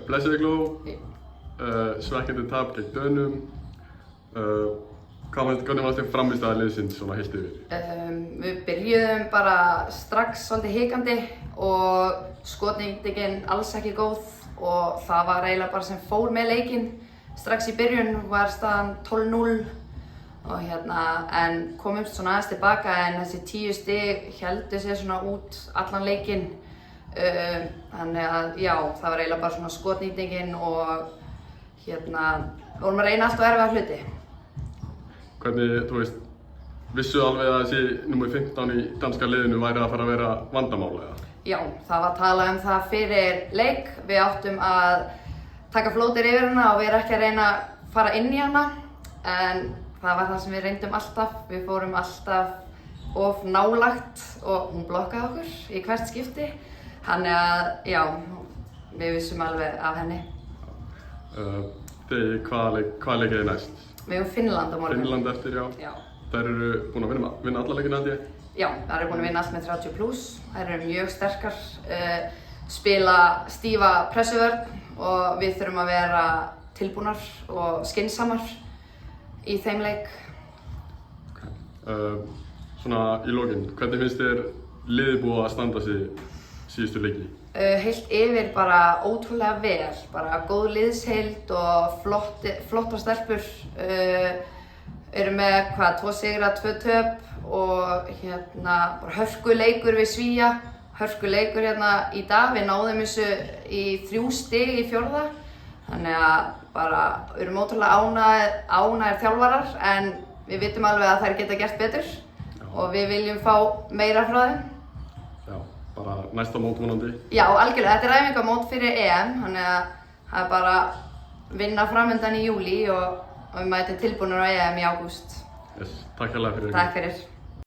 Blessaði Gló, svekkjandi tap gegn Dönum. Hvernig fannst þér frammistaða liðsins svona heilt yfir? Við byrjuðum bara strax svolítið hikandi og skotnýtingin alls ekki góð og það var eiginlega bara sem fór með leikinn. Strax í byrjun var staðan 12-0 og en komumst svona aðeins tilbaka en þessi 10 stig héldu sér svona út allan leikinn. Þannig að já, það var eiginlega bara svona skotnýtingin og vorum að reyna allt og erfiða hluti. Hvernig, þú veist, vissu alveg að þessi númer 15 í danska liðinu væri að fara að vera vandamál eða? Já, það var talað um það fyrir leik. Við áttum að taka flótir yfir hana og við erum ekki að reyna að fara inn í hana. En það var það sem við reyndum alltaf. Við fórum alltaf of nálægt og hún blokkaði okkur í hvert skipti. Þannig að, já, við vissum alveg af henni. Hvaða leik er næst? Við höfum Finnland á morgun. Finnland eftir, já. Já. Þær eru búin að vinna alla leikina held ég? Já, þær eru búin að vinna allt með 30+. Þær eru mjög sterkar, spila stífa pressuvörn og við þurfum að vera tilbúnar og skynsamar í þeim leik. Svona í lokin, hvernig finnst þér liðið búið að standa sig síðustu leiki? Heilt yfir bara ótrúlega vel, bara góð liðsheild og flottar stelpur. Eru með 2 sigra, 2 töp og bara hörkuleikur við Svía. Hörkuleikur í dag, við náðum þessu í 3 stig í 4. Þannig að bara við erum ótrúlega ánægðir þjálfarar en við vitum alveg að þær geta gert betur og við viljum fá meira frá þeim. Já, bara næsta mót vonandi. Já, algjörlega. Þetta er æfingamót fyrir EM, þannig að það er bara vinna framöndan í júlí og við mætum tilbúnir á EM í ágúst. Yes, takk hérlega fyrir. Takk fyrir.